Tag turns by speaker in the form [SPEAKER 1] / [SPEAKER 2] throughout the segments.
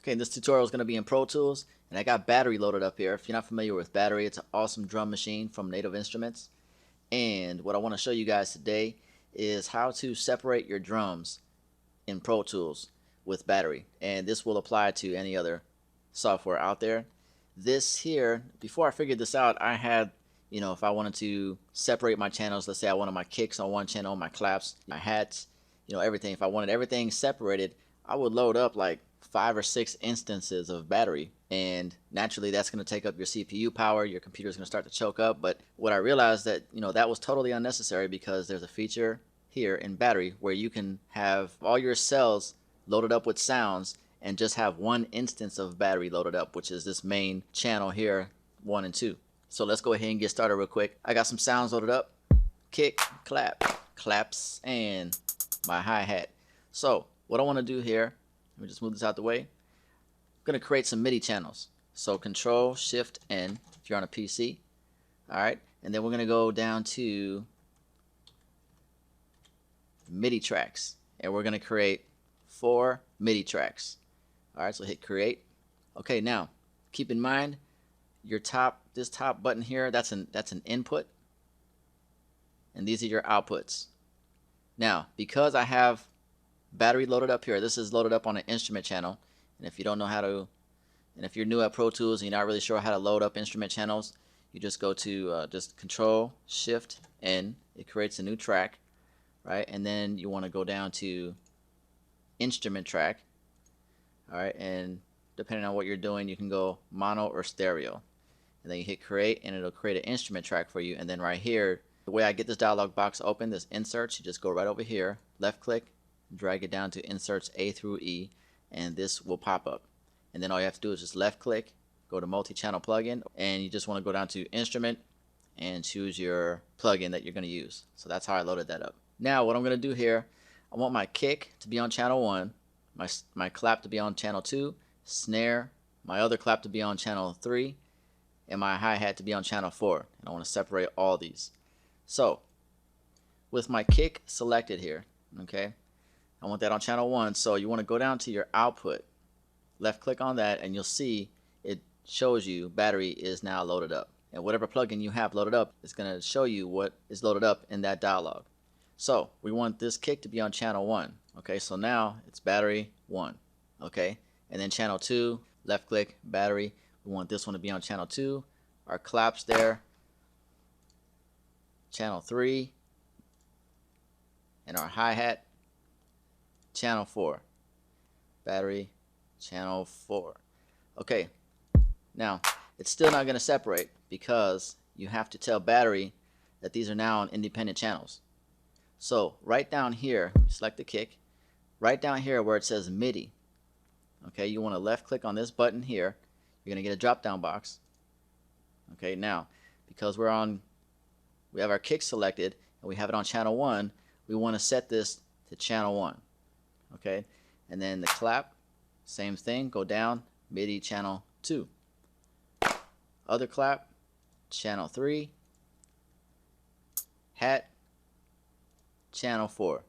[SPEAKER 1] Okay, this tutorial is going to be in Pro Tools, and I got Battery loaded up here. If you're not familiar with Battery, it's an awesome drum machine from Native Instruments. And what I want to show you guys today is how to separate your drums in Pro Tools with Battery. And this will apply to any other software out there. This here, before I figured this out, I had, if I wanted to separate my channels, let's say I wanted my kicks on one channel, my claps, my hats, everything. If I wanted everything separated, I would load up like 5 or 6 instances of Battery, and naturally that's going to take up your CPU power. Your computer's going to start to choke up. But what I realized that that was totally unnecessary, because there's a feature here in Battery where you can have all your cells loaded up with sounds and just have one instance of Battery loaded up, which is this main channel here, 1 and 2. So let's go ahead and get started real quick. I got some sounds loaded up: kick, clap, claps, and my hi-hat. So what I want to do here, let me just move this out the way. I'm going to create some MIDI channels. So Control Shift N if you're on a PC. Alright, and then we're going to go down to MIDI tracks, and we're going to create 4 MIDI tracks. Alright, so hit create. Okay, now keep in mind this top button here, that's an input, and these are your outputs. Now, because I have Battery loaded up here, this is loaded up on an instrument channel, and if you don't know how to, and if you're new at Pro Tools and you're not really sure how to load up instrument channels, you just go to just Control Shift N. It creates a new track, right? And then you want to go down to instrument track. All right, and depending on what you're doing, you can go mono or stereo, and then you hit create, and it'll create an instrument track for you. And then right here, the way I get this dialog box open, this inserts, you just go right over here, left click, drag it down to inserts A through E, and this will pop up. And then all you have to do is just left click, go to multi-channel plugin, and you just want to go down to instrument and choose your plugin that you're going to use. So that's how I loaded that up. Now what I'm going to do here, I want my kick to be on channel 1, my clap to be on channel 2, snare, my other clap to be on channel 3, and my hi-hat to be on channel 4. And I want to separate all these. So with my kick selected here, okay, I want that on channel 1. So you want to go down to your output, left click on that, and you'll see it shows you Battery is now loaded up. And whatever plugin you have loaded up, it's going to show you what is loaded up in that dialog. So we want this kick to be on channel 1. Okay, so now it's Battery 1. Okay, and then channel 2, left click, Battery. We want this one to be on channel 2. Our claps there, channel 3, and our hi-hat, channel 4. Battery, channel 4. Okay, now it's still not going to separate, because you have to tell Battery that these are now on independent channels. So right down here, select the kick, right down here where it says MIDI, okay, you want to left click on this button here. You're going to get a drop down box. Okay, now because we have our kick selected and we have it on channel 1, we want to set this to channel 1. Okay, and then the clap, same thing, go down, MIDI channel 2. Other clap, channel 3. Hat, channel 4.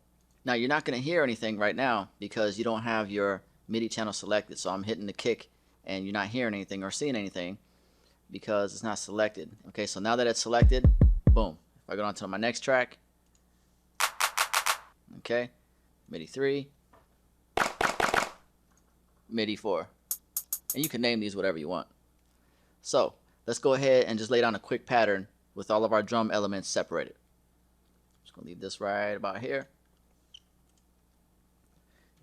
[SPEAKER 1] Now you're not going to hear anything right now because you don't have your MIDI channel selected. So I'm hitting the kick and you're not hearing anything or seeing anything because it's not selected. Okay, so now that it's selected, boom. If I go on to my next track, okay, MIDI 3, MIDI 4. And you can name these whatever you want. So let's go ahead and just lay down a quick pattern with all of our drum elements separated. Just gonna leave this right about here.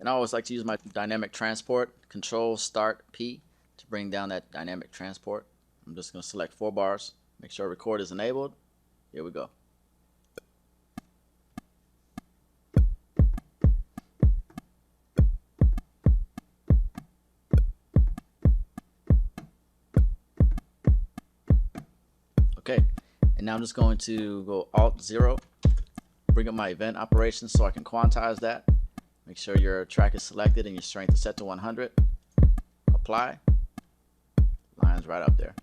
[SPEAKER 1] And I always like to use my dynamic transport, Control Start P, to bring down that dynamic transport. I'm just gonna select 4 bars, make sure record is enabled. Here we go. Okay, and now I'm just going to go Alt 0, bring up my event operations so I can quantize that. Make sure your track is selected and your strength is set to 100. Apply. Lines right up there.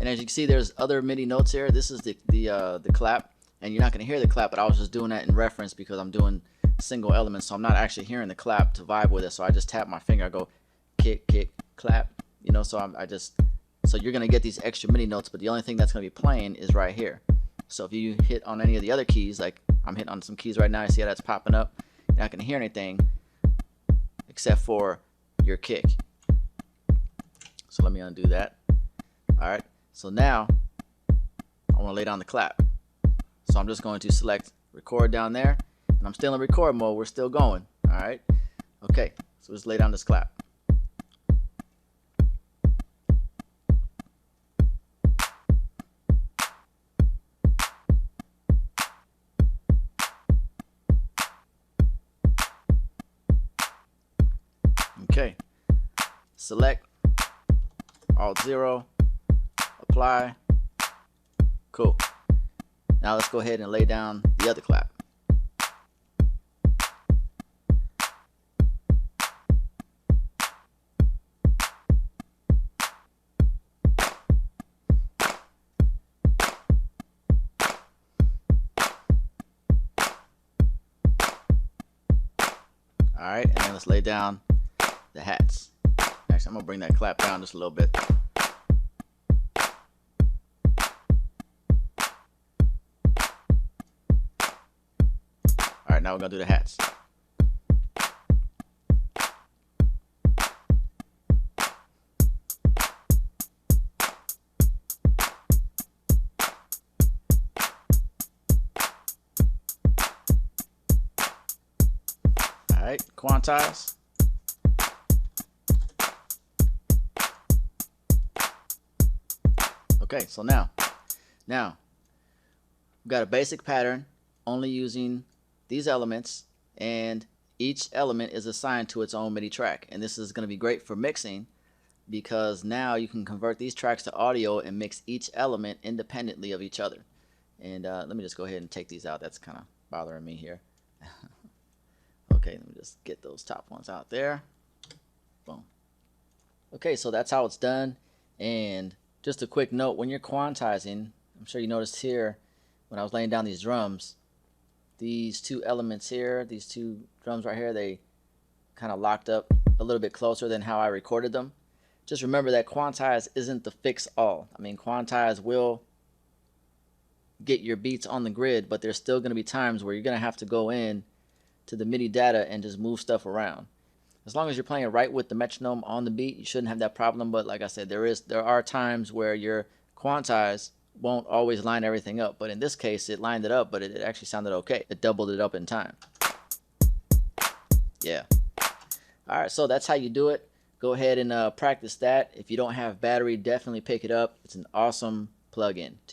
[SPEAKER 1] And as you can see, there's other MIDI notes here. This is the clap, and you're not going to hear the clap, but I was just doing that in reference because I'm doing single element, so I'm not actually hearing the clap to vibe with it. So I just tap my finger, I go kick, kick, clap, you know, so so you're gonna get these extra MIDI notes, but the only thing that's gonna be playing is right here. So if you hit on any of the other keys, like I'm hitting on some keys right now, you see how that's popping up? You're not gonna hear anything except for your kick. So let me undo that. Alright, so now I want to lay down the clap. So I'm just going to select record down there, and I'm still in record mode, we're still going. Alright, okay, so let's lay down this clap. Okay, select, Alt 0, apply, cool. Now let's go ahead and lay down the other clap. Alright, and then let's lay down the hats. Actually, I'm going to bring that clap down just a little bit. Alright, now we're going to do the hats. Alright, quantize. Okay, so now we've got a basic pattern only using these elements, and each element is assigned to its own MIDI track. And this is going to be great for mixing, because now you can convert these tracks to audio and mix each element independently of each other. And let me just go ahead and take these out. That's kind of bothering me here. Okay, let me just get those top ones out there. Boom. Okay, so that's how it's done. And just a quick note, when you're quantizing, I'm sure you noticed here when I was laying down these drums, these two elements here, these two drums right here, they kind of locked up a little bit closer than how I recorded them. Just remember that quantize isn't the fix all. I mean, quantize will get your beats on the grid, but there's still going to be times where you're going to have to go in to the MIDI data and just move stuff around. As long as you're playing right with the metronome on the beat, you shouldn't have that problem. But like I said, there are times where your quantize won't always line everything up. But in this case, it lined it up, but it actually sounded okay. It doubled it up in time. Yeah. All right, so that's how you do it. Go ahead and practice that. If you don't have Battery, definitely pick it up. It's an awesome plugin to